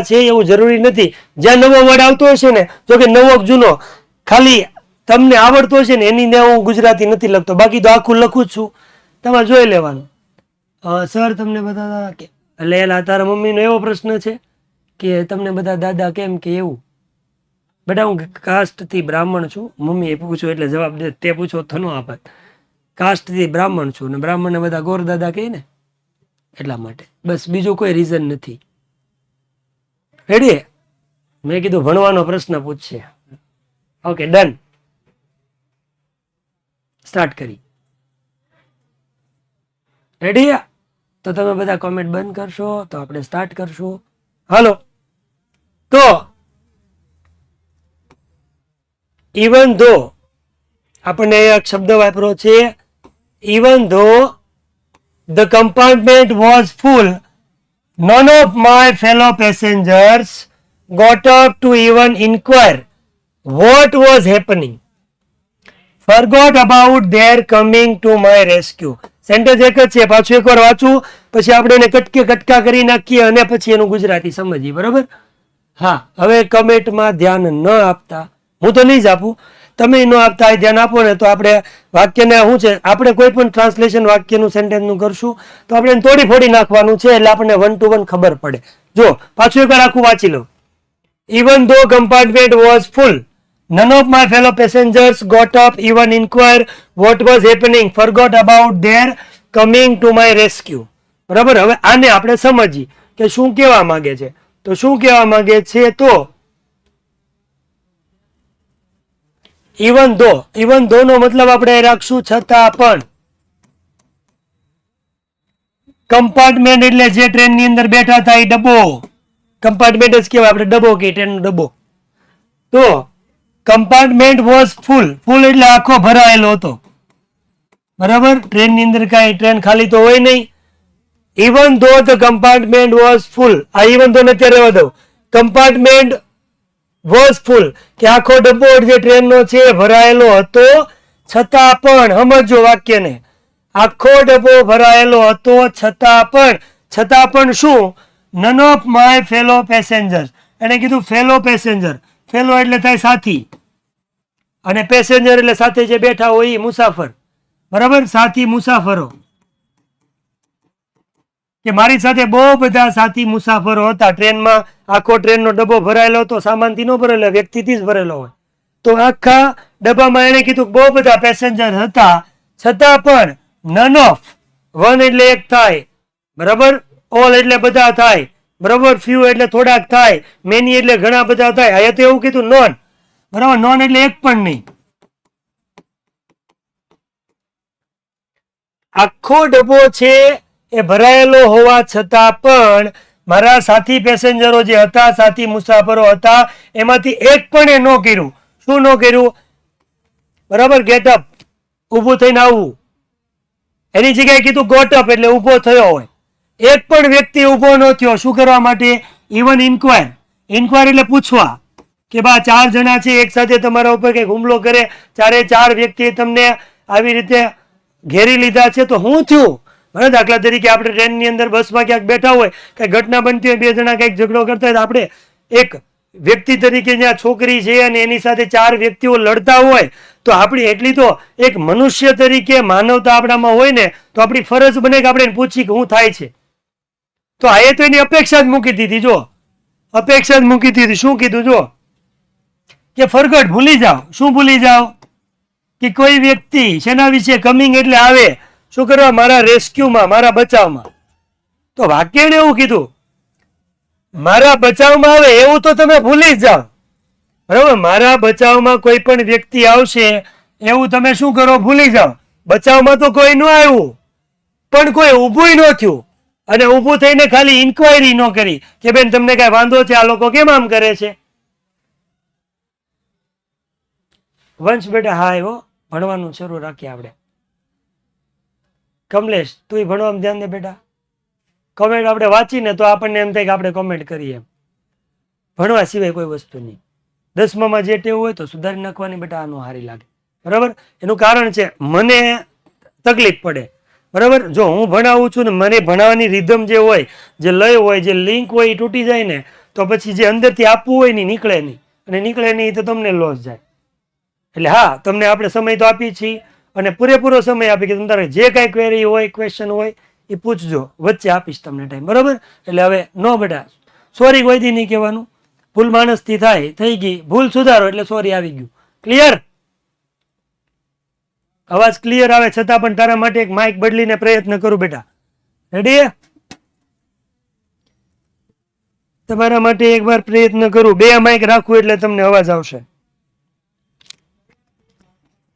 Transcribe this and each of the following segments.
છે એવું જરૂરી નથી. જ્યાં નવો વર્ડ આવતો હશે ને, જો કે નવો જૂનો ખાલી તમને આવડતો હશે ને એની હું ગુજરાતી નથી લખતો, બાકી તો આખું લખું જ છું, તમારે જોઈ લેવાનું. સર તમને બધા કે એટલે તારા મમ્મીનો એવો પ્રશ્ન છે કે તમને બધા દાદા કેમ કે એવું? બેટા હું કાસ્ટથી બ્રાહ્મણ છું. મમ્મીએ પૂછ્યું એટલે જવાબ દે, તે પૂછો તો ન આપત. કાસ્ટથી બ્રાહ્મણ છું ને બ્રાહ્મણને બધા ગોર દાદા કહે ને, એટલા માટે. બસ બીજું કોઈ રીઝન નથી. રેડી? મેં કીધું ભણવાનો પ્રશ્ન પૂછશે. Okay done. સ્ટાર્ટ કરી. રેડી? તો તમે બધા કોમેન્ટ બંધ કરશો તો આપણે સ્ટાર્ટ કરશું. હાલો. તો ઇવન ધો આપણને એક શબ્દ વાપરો છે, even though the compartment was full, none of my fellow passengers got up to even inquire what was happening. Forgot about their coming to my rescue. Sentence એક જ છે, પાછું એકવાર વાંચું પછી આપણે એને કટકા કરી નાખીએ અને પછી એનું ગુજરાતી સમજીએ. બરોબર? હા, હવે કમેન્ટમાં ધ્યાન ન આપતા, હું તો નહીં જ આપું, તમે ન આપતા ધ્યાન આપો ને તો આપણે વાક્યને શું છે, આપણે કોઈ પણ ટ્રાન્સલેશન વાક્યનું સેન્ટેન્સનું કરશું તો આપણે તોડી ફોડી નાખવાનું છે, એટલે આપણને 1 to 1 ખબર પડે. જો પાછું એકવાર આખું વાંચી લો. Even though compartment was full, none of my fellow passengers got up, even inquire what was happening, forgot about their coming to my rescue. બરાબર? હવે આને આપણે સમજીએ કે શું કહેવા માંગે છે. તો શું કહેવા માંગે છે? તો ઇવન ધો નો મતલબ આપણે રાખશું છતાં પણ. કમ્પાર્ટમેન્ટ એટલે જે ટ્રેનની અંદર બેઠા હતા એ ડબ્બો, કમ્પાર્ટમેન્ટ જ કહેવાય, આપણે ડબ્બો કે ટ્રેનનો ડબ્બો. તો કમ્પાર્ટમેન્ટ વોઝ ફૂલ, ફૂલ એટલે આખો ભરાયેલો હતો. બરાબર? ટ્રેનની અંદર કાંઈ ટ્રેન ખાલી તો હોય નહીં. Even though the compartment was ફૂલ, આ ઇવન ધો ને અત્યારે રહેવા દઉં. કમ્પાર્ટમેન્ટ વોઝ ફૂલ કે આખો ડબ્બો જે ટ્રેનનો છે ભરાયેલો હતો, છતાં પણ, સમજો વાક્યને, આખો ડબ્બો ભરાયેલો હતો છતાં પણ શું? None of my fellow passengers. એને કીધું ફેલો પેસેન્જર. ફેલો એટલે થાય સાથી, અને પેસેન્જર એટલે સાથે જે બેઠા હોય એ મુસાફર. બરાબર? સાથી મુસાફરો, કે મારી સાથે બહુ બધા સાથી મુસાફરો હતા. ટ્રેનમાં આખો ટ્રેનનો ડબ્બો ભરાયેલો હતો, સામાનથી ન ભરેલો, વ્યક્તિથી જ ભરેલો હોય. તો આખા ડબ્બામાં એને કીધું બહુ બધા પેસેન્જર હતા, છતાં પણ નન ઓફ, વન એટલે એક થાય, બરાબર, ઓલ એટલે બધા થાય, બરાબર, ફ્યુ એટલે થોડાક થાય, મેની એટલે ઘણા બધા થાય. અહીંયા તો એવું કીધું નોન, બરાબર, નોન એટલે એક પણ નહીં. આખો ડબ્બો છે એ ભરાયેલો હોવા છતાં પણ મારા સાથી પેસેન્જરો જે હતા, સાથી મુસાફરો હતા, એમાંથી એક પણ એ ન કર્યું. શું ન કર્યું? બરાબર, ગેટ અપ, ઊભું થઈને આવવું. એની જગ્યાએ કીધું ગોટ અપ એટલે ઊભો થયો હોય. એક પણ વ્યક્તિ ઊભો ન થયો. શું કરવા માટે? Even inquire. ઇન્ક્વાયર એટલે પૂછવા કે બા 4 જણા છે એક સાથે તમારા ઉપર કંઈક હુમલો કરે, 4 વ્યક્તિએ તમને આવી રીતે ઘેરી લીધા છે, તો શું થયું? બરાબર? દાખલા તરીકે આપણે ટ્રેનની અંદર બસમાં ક્યાંક બેઠા હોય, કંઈક ઘટના બનતી હોય, 2 જણા કંઈક ઝઘડો કરતા હોય, તો આપણે એક વ્યક્તિ તરીકે જ્યાં છોકરી છે અને એની સાથે 4 વ્યક્તિઓ લડતા હોય, તો આપણી એટલી તો એક મનુષ્ય તરીકે માનવતા આપણામાં હોય ને, તો આપણી ફરજ બને કે આપણે પૂછીએ કે શું થાય છે. તો આ તો એની અપેક્ષા જ મૂકી દીધી. જો અપેક્ષા જ મૂકી દીધી. શું કીધું? જો કે ફરગટ, ભૂલી જાઓ. શું ભૂલી જાઓ? કે કોઈ વ્યક્તિ શેના વિશે? કમિંગ એટલે આવે. શું કરવા? મારા રેસ્ક્યુમાં, મારા બચાવમાં. તો વાક્યને એવું કીધું, મારા બચાવમાં આવે એવું તો તમે ભૂલી જ જાઓ. બરાબર? મારા બચાવમાં કોઈ પણ વ્યક્તિ આવશે એવું તમે શું કરો? ભૂલી જાઓ. બચાવમાં તો કોઈ ન આવ્યું, પણ કોઈ ઊભું ન થયું, અને ઊભું થઈને ખાલી ઇન્ક્વાયરી ન કરી કે બેન તમને કઈ વાંધો છે, આ લોકો કેમ આમ કરે છે. વંશ બેટા હા આવ્યો, ભણવાનું શરૂ રાખીએ આપણે. કમલેશ તું ભણવામાં ધ્યાન દે બેટા. કોમેન્ટ આપણે વાંચીને તો આપણને એમ થાય કે આપણે કોમેન્ટ કરીએ. ભણવા સિવાય કોઈ વસ્તુ નહીં. 10માં જે ટેવ હોય તો સુધારી નાખવાની બેટા, આનું હારી લાગે. બરાબર? એનું કારણ છે મને તકલીફ પડે. બરાબર? જો હું ભણાવું છું ને મને ભણાવવાની રિધમ જે હોય, જે લય હોય, જે લિંક હોય એ તૂટી જાય ને, તો પછી જે અંદરથી આપવું હોય ને નીકળે નહીં, અને નીકળે નહીં તો તમને લોસ જાય. એટલે હા, તમને આપણે સમય તો આપી છીએ અને પૂરેપૂરો સમય આપી કે તમારે જે કાંઈ ક્વેરી હોય, ક્વેશ્ચન હોય એ પૂછજો, વચ્ચે આપીશ તમને ટાઈમ, બરાબર? એટલે હવે નો બેટા, સોરી કોઈથી નહીં કહેવાનું, ભૂલ માણસથી થાય, થઈ ગઈ ભૂલ સુધારો એટલે સોરી આવી ગયું. ક્લિયર? અવાજ ક્લિયર આવે છતાં પણ તારા માટે એક માઇક બદલીને પ્રયત્ન કરું બેટા. રેડી? તમારા માટે એકવાર પ્રયત્ન કરું, 2 માઇક રાખવું એટલે તમને અવાજ આવશે.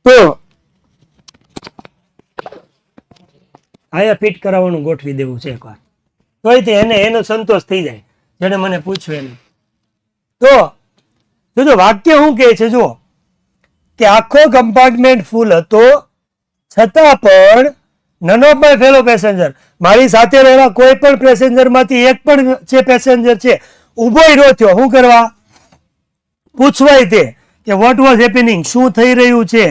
તો આયા ફિટ કરાવવાનું ગોઠવી દેવું છે એકવાર, તોય તે એનો સંતોષ થઈ જાય જેને મને પૂછ્યું એને. તો જો વાક્ય શું કહે છે, જો કે આખો કમ્પાર્ટમેન્ટ ફૂલ હતો છતાં પણ none of my fellow passenger, મારી સાથે રહેલા કોઈ પણ પેસેન્જર માંથી એક પણ જે પેસેન્જર છે ઉભો રહ્યો થયો. શું કરવા? પૂછવાય તે કે વોટ વોઝ હેપનિંગ, શું થઈ રહ્યું છે,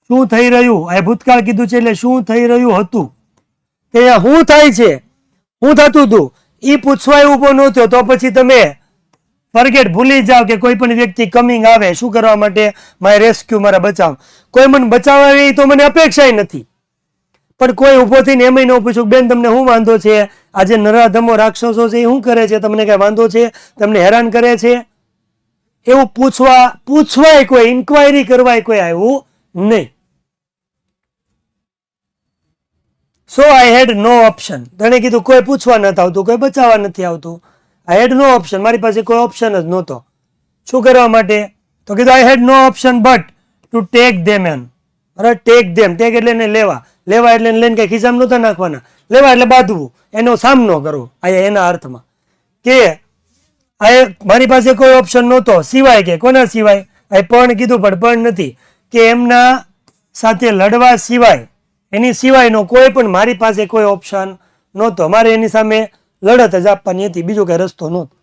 શું થઈ રહ્યું. આ ભૂતકાળ કીધું છે એટલે શું થઈ રહ્યું હતું, કે શું થાય છે, શું થતું હતું, એ પૂછવાય ઉભો ન થયો. તો પછી તમે ફરગેટ, ભૂલી જાઓ કે કોઈ પણ વ્યક્તિ કમિંગ આવે શું કરવા માટે, માય રેસ્ક્યુ, મારા બચાવ. કોઈ મને બચાવવા તો મને અપેક્ષા નથી, પણ કોઈ ઉભો થઈને એમ ન પૂછ્યું બેન તમને શું વાંધો છે, આજે નરાધમો રાક્ષસો છે એ શું કરે છે, તમને કઈ વાંધો છે, તમને હેરાન કરે છે, એવું પૂછવાય કોઈ, ઇન્ક્વાયરી કરવાય કોઈ આવ્યું નહીં. સો આઈ હેડ નો ઓપ્શન. તને કીધું કોઈ પૂછવા નથી આવતું, કોઈ બચાવવા નથી આવતું. આઈ હેડ નો ઓપ્શન, મારી પાસે કોઈ ઓપ્શન જ નહોતો. શું કરવા માટે? તો કીધું I had no option but to take them on. બરાબર? ટેક ધેમ, ટેક એટલે એને લેવા, લેવા એટલે લઈને કઈ ખિસ્સામાં નહોતા નાખવાના, લેવા એટલે બાંધવું, એનો સામનો કરવો. આ એના અર્થમાં કે મારી પાસે કોઈ ઓપ્શન નહોતો, સિવાય કે કોના સિવાય, આ પણ કીધું પણ નથી, કે એમના સાથે લડવા સિવાય, એની સિવાયનો કોઈ પણ મારી પાસે કોઈ ઓપ્શન નહોતો. મારે એની સામે લડત જ આપવાની હતી, બીજો કઈ રસ્તો નહોતો.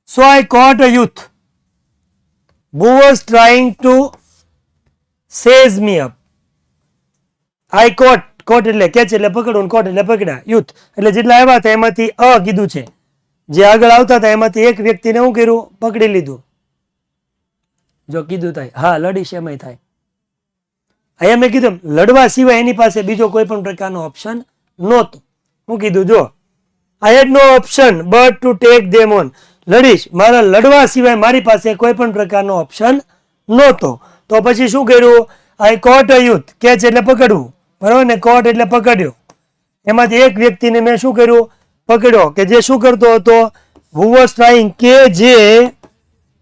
So I caught a youth who was trying to seize me up. I caught એટલે કેચ એટલે પકડવું, કોટ એટલે પકડ્યા, યુથ એટલે જેટલા આવ્યા હતા એમાંથી કીધું છે, જે આગળ આવતા હતા એમાંથી એક વ્યક્તિને શું કર્યું, પકડી લીધું. જો કીધું થાય હા લડીશ એમાંય થાય. અહીંયા મેં કીધું લડવા સિવાય એની પાસે બીજો કોઈ પણ પ્રકારનો ઓપ્શન નહોતો. હું કીધું જો I had no option but to take them on, લડીશ, મારા લડવા સિવાય મારી પાસે કોઈ પણ પ્રકારનો ઓપ્શન નહોતો. તો પછી શું કર્યું? આઈ કોટ અ યુથ, કેચ એટલે પકડવું, બરાબર ને, કોટ એટલે પકડ્યો. એમાંથી એક વ્યક્તિને મેં શું કર્યું, પકડ્યો, કે જે શું કરતો હતો, who was trying, કે જે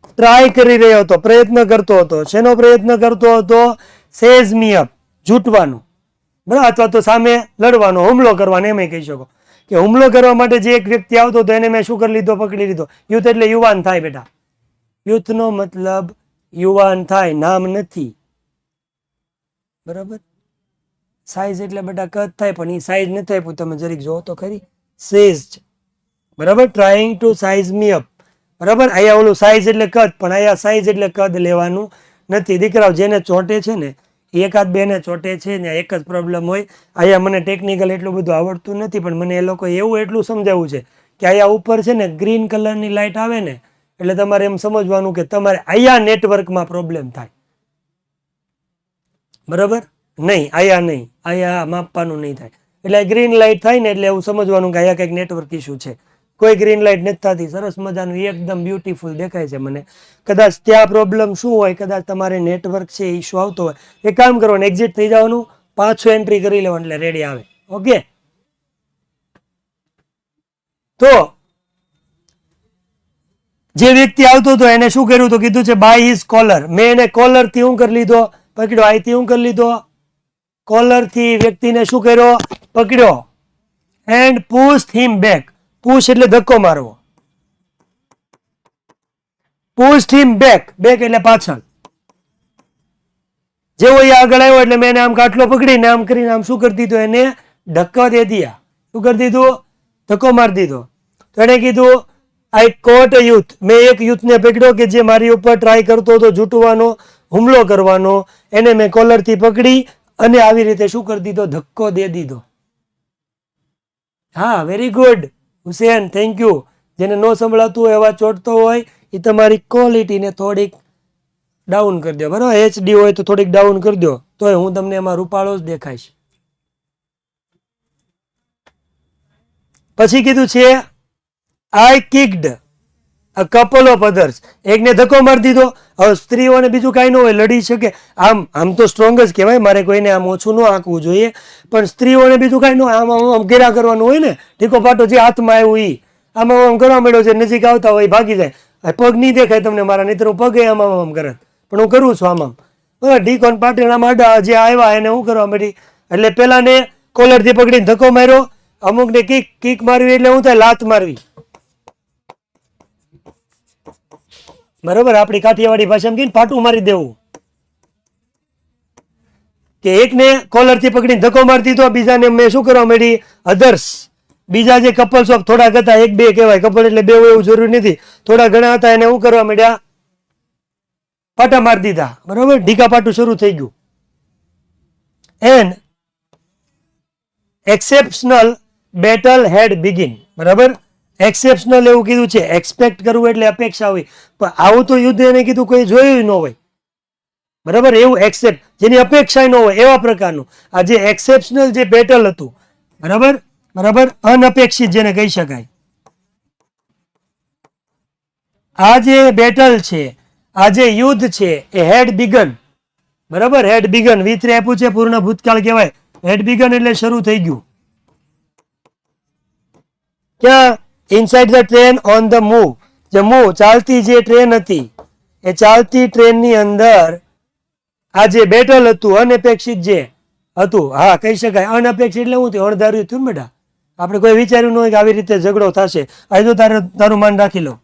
ટ્રાય કરી રહ્યો હતો, પ્રયત્ન કરતો હતો. શેનો પ્રયત્ન કરતો હતો? સેઝ મી અપ, જૂટવાનો, બરાબર, અથવા તો સામે લડવાનો, હુમલો કરવાનો, એમ કહી શકો. કે હુમલો કરવા માટે જે એક વ્યક્તિ આવતો હતો એને મેં શું કરી લીધો, પકડી લીધો. યુથ એટલે યુવાન થાય બેટા, યુથનો મતલબ યુવાન થાય, નામ નથી, બરાબર. સાઈઝ એટલે બેટા કદ થાય, પણ એ સાઈઝ નથી આપ્યું, તમે જરીક જોવો તો ખરી, સેઝ, બરાબર, trying to size me up, બરાબર. અહીંયા ઓલું સાઈઝ એટલે કદ, પણ અહીંયા સાઈઝ એટલે કદ લેવાનું નથી. દીકરાઓ જેને ચોંટે છે ને એકાદ બે ને ચોંટે છે ને, એક જ પ્રોબ્લેમ હોય. અહીંયા મને ટેકનિકલ એટલું બધું આવડતું નથી, પણ મને એ લોકો એવું એટલું સમજાવવું છે કે અહીંયા ઉપર છે ને ગ્રીન કલરની લાઇટ આવે ને એટલે તમારે એમ સમજવાનું કે તમારે અહીંયા નેટવર્કમાં પ્રોબ્લેમ થાય, બરાબર, નહીં અહીંયા નહીં, અહીંયા માપવાનું નહીં થાય. એટલે ગ્રીન લાઇટ થાય ને એટલે એવું સમજવાનું કે અહીંયા કંઈક નેટવર્ક ઇસ્યુ છે. કોઈ ગ્રીન લાઇટ નથી થતી, સરસ મજાનું એકદમ બ્યુટીફુલ દેખાય છે મને. કદાચ ત્યાં પ્રોબ્લેમ શું હોય, કદાચ તમારે નેટવર્ક છે ઇસ્યુ આવતો હોય, એક કામ કરવાનું, એક્ઝિટ થઈ જવાનું, પાછું એન્ટ્રી કરી લેવાનું એટલે રેડી આવે. ઓકે, તો જે વ્યક્તિ આવતો હતો એને શું કર્યું, તો કીધું છે બાય હિઝ કોલર. મેં એને કોલર થી હું કરી લીધો, પકડ્યો. આઈથી હું કરી લીધો, કોલર થી વ્યક્તિને શું કર્યો, પકડ્યો. And push him back. Push એટલે ધક્કો મારવો, પુશ હિમ બેક, બેક એટલે પાછળ. જેવો એ આગળ આવ્યો એટલે મેં એને આમ કાટલો પકડીને આમ કરીને આમ શું કરી દીધું, એને ધક્કો દે દિયા. શું કરી દીધું, ધક્કો મારી દીધો. તો એને કીધું આઈ કોટ અ યુથ, મેં એક યુથને પકડ્યો કે જે મારી ઉપર ટ્રાય કરતો હતો જૂટવાનો, હુમલો કરવાનો. એને મેં કોલરથી પકડી અને આવી રીતે શું કરી દીધો, ધક્કો દે દીધો. હા, very good Hussain, thank you. જેને ન સંભળાતું હોય એવા ચોટતો હોય એ તમારી ક્વોલિટીને થોડીક ડાઉન કરી દો, બરાબર. HD હોય તો થોડીક ડાઉન કરી દો, તોય હું તમને એમાં રૂપાળો જ દેખાઈશ. પછી કીધું છે આઈ કિક્ડ અ કપલ ઓફ અધર્સ. એકને ધક્કો મારી દીધો. હવે સ્ત્રીઓને બીજું કાંઈ ન હોય, લડી શકે. આમ તો સ્ટ્રોંગ જ કહેવાય, મારે કોઈને આમ ઓછું ન આંકવું જોઈએ, પણ સ્ત્રીઓને બીજું કાંઈ ન હોય, આમ ઘેરા કરવાનું હોય ને, ઢીકો પાટો જે હાથમાં આવ્યું એ આમાં આમ કરવા માંડ્યો છે, નજીક આવતા હોય ભાગી જાય. પગ નહીં દેખાય તમને મારા, નહીં હું પગે આમ કરે, પણ હું કરું છું આમ. બરાબર, ઢીકો પાટીના આડા જે આવ્યા એને હું કરવા માંડી, એટલે પેલાને કોલરથી પકડીને ધક્કો માર્યો, અમુકને કિક મારવી એટલે હું થાય લાત મારવી. બરોબર, આપણી કાઠિયાવાડી ભાષામાં કહીને પાટું મારી દેવું, કે એકને કોલરથી પકડીને ધક્કો મારી દીધો, બીજાને મેં શું કરવા માંડી, અધર્સ. બીજા જે કપલ્સ ઓફ થોડાક હતા, એક બે કહેવાય, કપલ એટલે બે હોય એવું જરૂરી નથી, થોડા ઘણા હતા, એને શું કરવા માંડ્યા, પાટા મારી દીધા. બરોબર, ઢીકા પાટું શરૂ થઈ ગયું. And exceptional battle head begin. બરાબર, એક્સેપ્શનલ એવું કીધું છે, એક્સપેક્ટ કરવું એટલે અપેક્ષા હોય, પણ આવું તો યુદ્ધ એને કીધું કોઈ જોયું ન હોય. બરાબર, એવું એક્સેપ્ટ જેની અપેક્ષા ન હોય એવા પ્રકારનું આ જે એક્સેપ્શનલ જે બેટલ હતું. બરાબર બરાબર, અનઅપેક્ષિત જેને કહી શકાય. આ જે બેટલ છે, આ જે યુદ્ધ છે એ હેડ બિગન. બરાબર, હેડ બિગન વિતરે આપ્યું છે, પૂર્ણ ભૂતકાળ કહેવાય. હેડ બિગન એટલે શરૂ થઈ ગયું. ક્યાં? Inside the train on the move. જે મૂવ ચાલતી જે ટ્રેન હતી એ ચાલતી ટ્રેનની અંદર આ જે બેટલ હતું અનઅપેક્ષિત જે હતું, હા કહી શકાય અનઅપેક્ષિત એટલે શું થયું, અણધાર્યું થયું બેટા. આપણે કોઈ વિચાર્યું ન હોય કે આવી રીતે ઝઘડો થશે, આ તો તારું માન રાખી લો,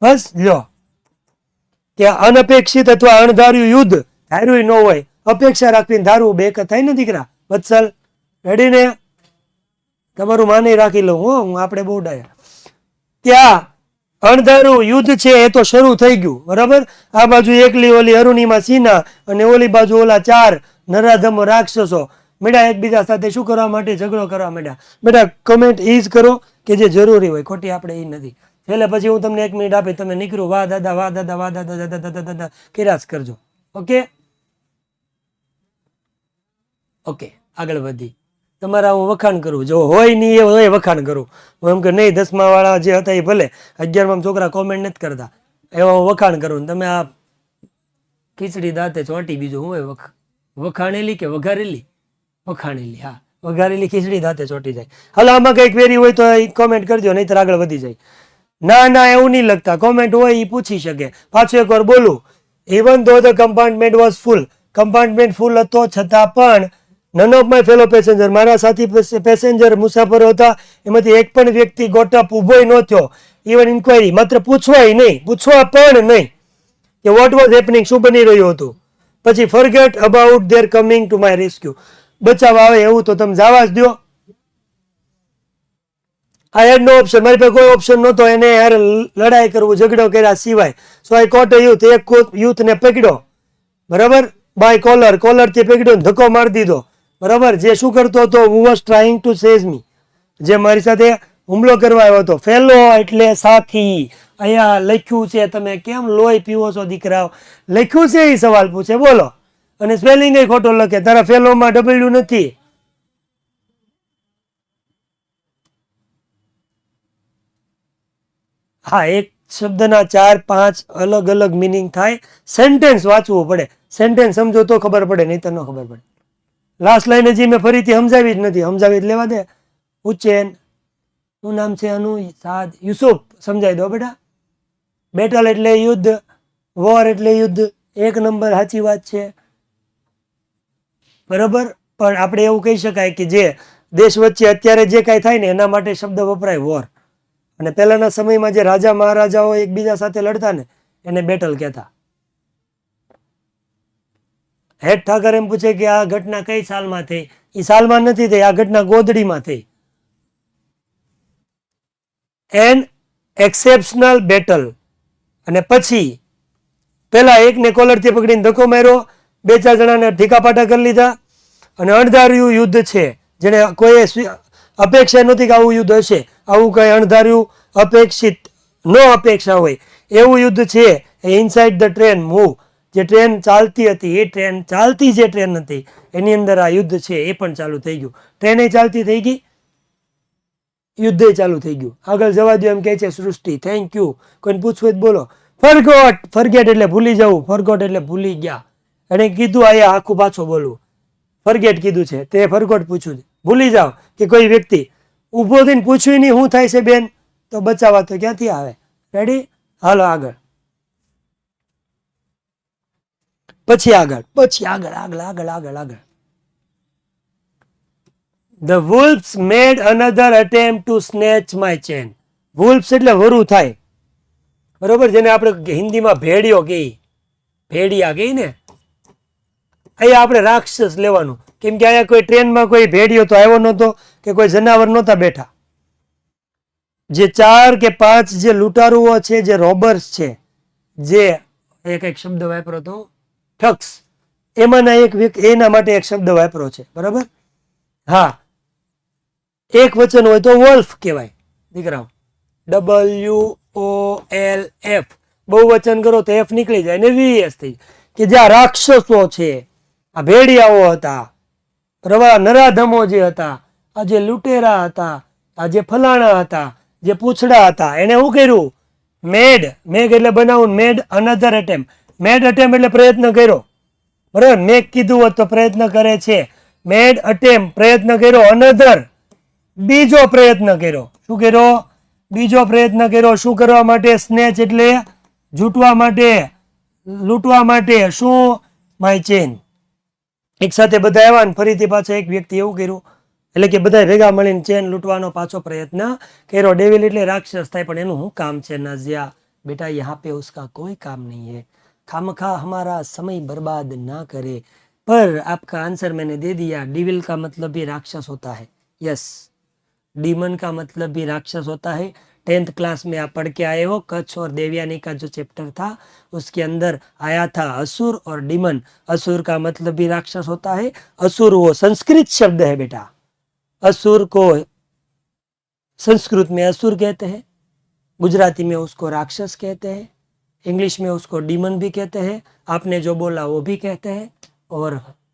બસ લ્યો, કે અનઅપેક્ષિત અથવા અણધાર્યું યુદ્ધ ધાર્યું ન હોય, અપેક્ષા રાખવીને ધારવું બે થાય ને દીકરા. વત્સલ રેડી ને? તમારું માને રાખી લઉં હું આપણે બહુ ડાયા. ત્યાં અણધારું યુદ્ધ છે એ તો શરૂ થઈ ગયું. બરાબર, આ બાજુ એકલી ઓલી અરુણિમા સિન્હા અને ઓલી બાજુ ઓલા 4 નરાધમો રાક્ષસો મેળા એકબીજા સાથે શું કરવા માટે, ઝઘડો કરવા માંડ્યા. બેટા કમેન્ટ એ જ કરો કે જે જરૂરી હોય, ખોટી આપણે એ નથી. એટલે પછી હું તમને 1 મિનિટ આપી, તમે નીકળો વાહ દાદા વાહ દાદા વાહ દાદા દાદા દાદા કિરાસ કરજો. ઓકે ઓકે, આગળ વધી. તમારા હું વખાણ કરું, જો હોય નહીં એ હોય વખાણ કરું હું, એમ કે નહીં 10મા વાળા જે હતા એ ભલે, 11માં છોકરા કોમેન્ટ નથી કરતા એવા હું વખાણ કરું. તમે આ ખીચડી દાંતે ચોંટી, બીજું હું હોય વખાણેલી કે વઘારેલી? વખાણેલી, હા વઘારેલી ખીચડી દાંતે ચોંટી જાય. હાલો આમાં કઈ ક્વેરી હોય તો કોમેન્ટ કરજો, નહીં તો આગળ વધી જાય. ના ના એવું નહીં લખતા, કોમેન્ટ હોય એ પૂછી શકે. પાછું એકવાર બોલું, even though the compartment was full, compartment full હતો છતાં પણ none of my fellow passenger, મારા સાથી પેસેન્જર મુસાફરો હતા, એમાંથી એક પણ વ્યક્તિ ગોટઅપ ઉભોય ન થયો. ઇવન ઇન્ક્વાયરી, માત્ર પૂછવાય નહીં, પૂછવા પણ નહીં કે વોટ વોઝ હેપનિંગ, શું બની રહ્યું હતું. પછી forget about their coming to my rescue, બચાવવા આવે એવું તો તમે જવા જ દો. આઈ હેડ નો ઓપ્શન, મારી પાસે કોઈ ઓપ્શન નહોતો એને યાર લડાઈ કરવું, ઝઘડો કર્યા સિવાય. સો આઈ કોટ અ યુથ, એક યુથને પકડ્યો. બરાબર, બાય કોલર, કોલરથી પકડ્યો ને ધક્કો મારી દીધો. બરાબર, જે શું કરતો હતો, who was trying to seize me, જે મારી સાથે હુમલો કરવા આવ્યો હતો. ફેલો એટલે સાથી. અહીંયા લખ્યું છે, તમે કેમ લોહી પીવો છો દીકરાઓ? લખ્યું છે એ સવાલ પૂછે, બોલો. અને સ્પેલિંગ એ ખોટો લખે, તારા ફેલોમાં ડબલ્યુ નથી. હા, એક શબ્દના 4-5 અલગ અલગ મિનિંગ થાય. સેન્ટેન્સ વાંચવું પડે, સેન્ટેન્સ સમજો તો ખબર પડે, નહીં તો ન ખબર પડે. લાસ્ટ લાઈન હજી મેં ફરીથી સમજાવી જ નથી, સમજાવી જ લેવા દે. ઉચ્ચેન, શું નામ છે આનું? સાદ યુસુફ, સમજાવી દો બેટા. બેટલ એટલે યુદ્ધ, વોર એટલે યુદ્ધ, 1 નંબર સાચી વાત છે. બરાબર, પણ આપણે એવું કહી શકાય કે જે દેશ વચ્ચે અત્યારે જે કાંઈ થાય ને એના માટે શબ્દ વપરાય વોર. અને પહેલાના સમયમાં જે રાજા મહારાજાઓ એકબીજા સાથે લડતા ને એને બેટલ કહેતા. હેડ ઠાકર એમ પૂછે કે આ ઘટના કઈ સાલમાં થઈ? એ સાલમાં નથી થઈ, આ ઘટના ગોદડીમાં થઈ. An exceptional battle. અને પછી પેલા એકને કોલરથી પકડીને ધક્કો માર્યો, 2-4 જણાને ઠીકાપાટા કરી લીધા. અને અણધાર્યું યુદ્ધ છે, જેને કોઈ અપેક્ષા નહોતી કે આવું યુદ્ધ હશે, આવું કઈ અણધાર્યું અપેક્ષિત નો અપેક્ષા હોય એવું યુદ્ધ છે. ઇનસાઇડ ધ ટ્રેન મૂવ, જે ટ્રેન ચાલતી હતી એ ટ્રેન ચાલતી જે ટ્રેન હતી એની અંદર આ યુદ્ધ છે એ પણ ચાલુ થઈ ગયું. ટ્રેને ચાલતી થઈ ગઈ, યુદ્ધ ચાલુ થઈ ગયું. આગળ જવા દો એમ કહે છે સૃષ્ટિ. Thank you. કોઈને પૂછવું બોલો. ફરગેટ એટલે ભૂલી જવું, ફરગોટ એટલે ભૂલી ગયા. એને કીધું આયા આખું પાછું બોલવું. ફરગેટ કીધું છે તે ફરગોટ પૂછ્યું છે. ભૂલી જાઓ કે કોઈ વ્યક્તિ ઊભો થઈને પૂછ્યું નહીં શું થાય છે બેન, તો બચાવવા તો ક્યાંથી આવે. રેડી, હાલો આગળ. પછી આગળ. The wolves made another attempt to snatch my chain. wolves એટલે વરુ થાય, બરોબર, જેને આપણે હિન્દીમાં ભેડિયો કહી, ભેડિયા કહી ને. અહીંયા આપણે રાક્ષસ લેવાનું, કેમ કે અહીંયા કોઈ ટ્રેનમાં કોઈ ભેડિયો તો આવ્યો નહોતો કે કોઈ જનાવર નહોતા બેઠા. જે 4 કે 5 જે લૂંટારુઓ છે, જે રોબર્સ છે, જે એક શબ્દ વાપરો તો ઠગ્સ, એમાંના એક એના માટે એક શબ્દ વાપરો છે, બરાબર. હા, એક વચન હોય તો વોલ્ફ કહેવાય દીકરાઓ, WOLF. બહુવચન કરો તો F નીકળી જાય ને VS થઈ, કે જે આ રાક્ષસો છે, આ ભેડિયાઓ હતા, બરાબર, નરાધમો જે હતા, આ જે લૂંટેરા હતા, આ જે ફલાણા હતા, જે પૂછડા હતા, એને શું કર્યું? મેડ એટલે બનાવું, મેડ અનધર એટેમ્પ. મેડ એટેમ્પ એટલે પ્રયત્ન કર્યો, બરાબર. મેં કીધું હોત તો પ્રયત્ન કરે છે. મેડ અટેમ્પ પ્રયત્ન કર્યો, અનધર બીજો પ્રયત્ન કર્યો. શું કર્યો? બીજો પ્રયત્ન કર્યો. શું કરવા માટે? સ્નેચ એટલે જૂટવા માટે, લૂંટવા માટે. શું? My chain. એક સાથે બધા આવ્યા ને ફરીથી પાછા એક વ્યક્તિ એવું કર્યું, એટલે કે બધા ભેગા મળીને ચેન લૂંટવાનો પાછો પ્રયત્ન કર્યો. ડેવિલ એટલે રાક્ષસ થાય, પણ એનું શું કામ છે નાઝિયા? બેટા યહાં પે ઉસકા કોઈ કામ નહીં है, खामखा हमारा समय बर्बाद ना करे. पर आपका आंसर मैंने दे दिया. डेविल का मतलब भी राक्षस होता है. यस, डीमन का मतलब भी राक्षस होता है. 10th क्लास में आप पढ़ के आए हो. कच्छ और देवयानी का जो चैप्टर था उसके अंदर आया था असुर और डीमन. असुर का मतलब भी राक्षस होता है. असुर वो संस्कृत शब्द है बेटा. असुर को संस्कृत में असुर कहते हैं, गुजराती में उसको राक्षस कहते हैं, इंग्लिश में उसको डीमन भी कहते हैं. आपने जो बोला वो भी कहते हैं और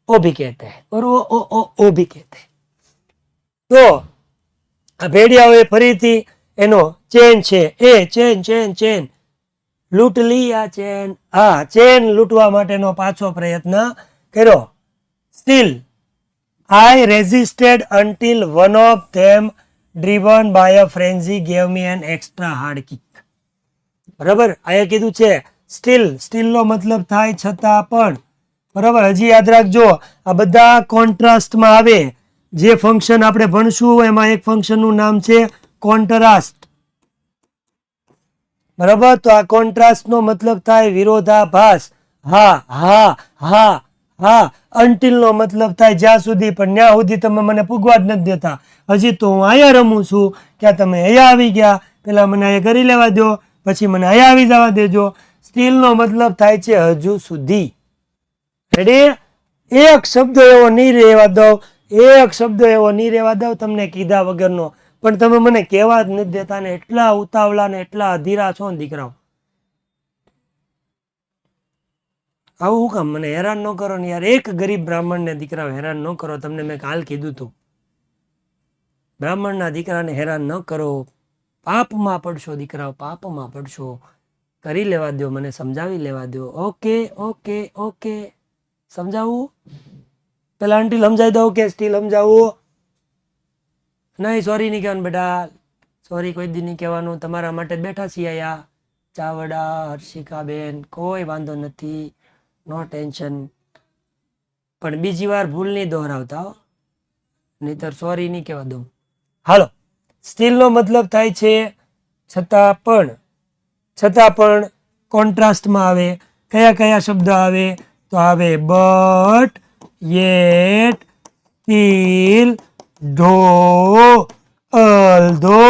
वो भी कहते हैं और वो भी कहते हैं. तो આ ભેડિયાઓએ ફરીથી એનો ચેન છે એ ચેન લૂંટ લી. આ ચેન, હા, ચેન લૂંટવા માટેનો પાછો પ્રયત્ન કર્યો. Steel I resisted until one of them, driven by a frenzy, gave me an extra hard kick. બરાબર, અહીંયા કીધું છે સ્ટીલ નો મતલબ થાય છતાં પણ, બરાબર. હજી યાદ રાખજો, આ બધા કોન્ટ્રાસ્ટમાં આવે. જે ફંક્શન આપણે ભણશું એમાં એક ફંક્શનનું નામ છે કોન્ટ્રાસ્ટ, બરાબર. તો આ કોન્ટ્રાસ્ટ નો મતલબ થાય વિરોધાભાસ. હા, અનટિલ નો મતલબ થાય જ્યાં સુધી, પણ ત્યાં સુધી તમે મને પૂગવા જ નથી દેતા. હજી તો હું અહીંયા રમું છું, ક્યાં તમે અહીંયા આવી ગયા, પેલા મને અહીંયા કરી લેવા દો, પછી મને અહીંયા આવી જવા દેજો. સ્ટીલ નો મતલબ થાય છે હજુ સુધી. રેડી? એક શબ્દ એવો નહીં રહેવા દઉં, તમને કીધા વગરનો. પણ તમે મને કહેવા જ નથી દેતા ને, એટલા ઉતાવળા ને એટલા અધીરા છો ને દીકરાઓ. આવું હું કામ? મને હેરાન ન કરો ને યાર. એક ગરીબ બ્રાહ્મણને દીકરાઓ હેરાન ન કરો. તમને મેં કાલ કીધું હતું, બ્રાહ્મણના દીકરાને હેરાન ન કરો. પાપમાં પડશો દીકરાઓ, પાપમાં પડશો. કરી લેવા દો, મને સમજાવી લેવા દો. ઓકે, સમજાવું? પેલા અન્ટિલ સમજાવી દઉં કે સ્ટીલ સમજાવું? નહીં, સોરી નહીં કહેવાનું બેટા, સોરી કોઈ દી નહીં કહેવાનું. તમારા માટે બેઠા છીએ અહીંયા. ચાવડા, હર્ષિકાબેન, કોઈ વાંધો નથી, નો ટેન્શન. પણ બીજી વાર ભૂલ નહીં દોહરાવતા હો, નહીતર સોરી નહીં કહેવા દઉં. હાલો, સ્ટીલનો મતલબ થાય છે છતાં પણ કોન્ટ્રાસ્ટમાં આવે. કયા શબ્દ આવે? તો આવે બટ, યેટ, સ્ટીલ, ધો, અલ્ધો,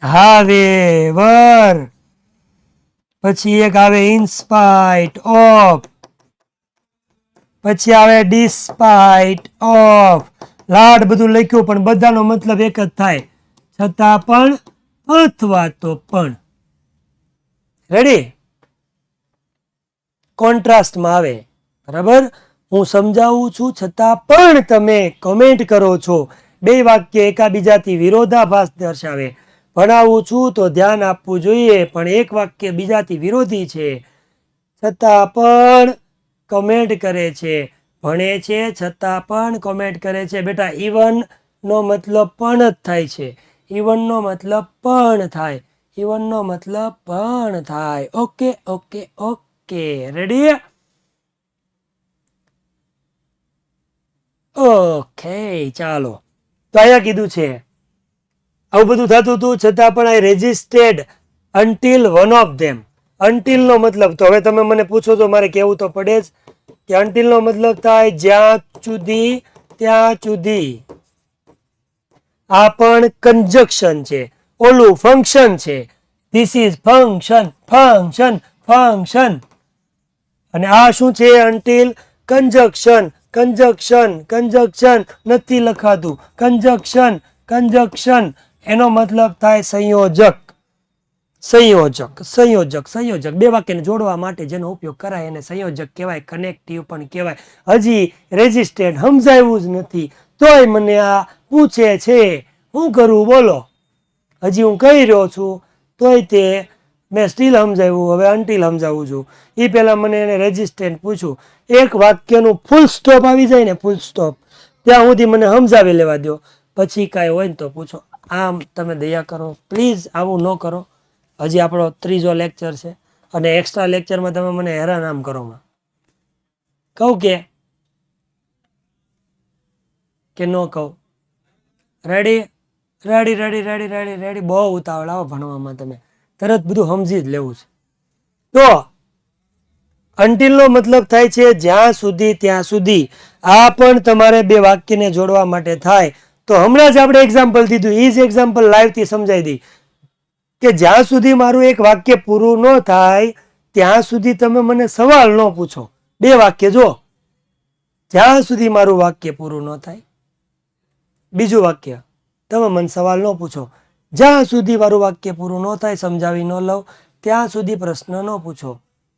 હાવેવર. પછી એક આવે ઇનસ્પાઇટ ઓફ, પછી આવે ડિસ્પાઇટ ઓફ. લાડ બધું લખ્યું પણ બધાનો મતલબ એક જ થાય, છતાં પણ અથવા તો પણ. રેડી? કોન્ટ્રાસ્ટમાં આવે. બરાબર? હું સમજાવું છું છતાં પણ તમે કમેન્ટ કરો છો. બે વાક્ય એકાબીજાથી વિરોધાભાસ દર્શાવે. ભણાવું છું તો ધ્યાન આપવું જોઈએ, પણ એક વાક્ય બીજાથી વિરોધી છે છતાં પણ કમેન્ટ કરે છે. ભણે છે છતાં પણ કમેન્ટ કરે છે. બેટા ઇવન નો મતલબ પણ જ થાય છે. ઇવન નો મતલબ પણ થાય. ઇવન નો મતલબ પણ થાય. Okay okay okay, ready? Okay, ચાલો. તો અહીંયા કીધું છે આવું બધું થતું હતું છતાં પણ I resisted until one of them. Until નો મતલબ તો હવે તમે મને પૂછો તો મારે કહેવું તો પડે જ કે અનટિલ નો મતલબ થાય જ્યાં સુધી ત્યાં સુધી. આ પણ કંજક્શન છે, ઓલું ફંક્શન છે. This is function, function, function. અને આ શું છે? Until conjunction, conjunction, conjunction. નથી લખાતું. Conjunction, conjunction. એનો મતલબ થાય સંયોજક. સંયોજક, સંયોજક, સંયોજક. બે વાક્યને જોડવા માટે જેનો ઉપયોગ કરાય એને સંયોજક કહેવાય, કનેક્ટિવ પણ કહેવાય. હજી રેજિસ્ટેડ સમજાયું જ નથી તોય મને આ પૂછે છે. શું કરું બોલો? હજી હું કહી રહ્યો છું તોય તે મેં સ્ટીલ સમજાવ્યું, હવે અનટિલ સમજાવું છું. એ પહેલાં મને એને રેજિસ્ટેન્ટ પૂછ્યું. એક વાક્યનું ફૂલ સ્ટોપ આવી જાય ને, ફૂલ સ્ટોપ, ત્યાં સુધી મને સમજાવી લેવા દો. પછી કાંઈ હોય ને તો પૂછો. આમ તમે દયા કરો પ્લીઝ, આવું ન કરો. હજી આપણો 3જો લેક્ચર છે અને એક્સ્ટ્રા લેક્ચરમાં તમે મને હેરાન આમ કરો. કહું કે ન કહું? Ready? Ready ready ready ready ready. બહુ ઉતાવળ આવો ભણવામાં, તમે તરત બધું સમજી જ લેવું છે. તો અનટિલનો મતલબ થાય છે જ્યાં સુધી ત્યાં સુધી. આ પણ તમારે બે વાક્યને જોડવા માટે થાય. તો હમણાં જ આપણે એક્ઝામ્પલ દીધું, એ જ એક્ઝામ્પલ લાઈવથી સમજાવી દી કે જ્યાં સુધી મારું એક વાક્ય પૂરું ન થાય ત્યાં સુધી તમે મને સવાલ ન પૂછો. બે વાક્ય જો, જ્યાં સુધી મારું વાક્ય પૂરું ન થાય. બીજું વાક્ય, તમે મને સવાલ ન પૂછો. જ્યાં સુધી મારું વાક્ય પૂરું ન થાય, સમજાવી ન લઉં, ત્યાં સુધી પ્રશ્ન ન પૂછો.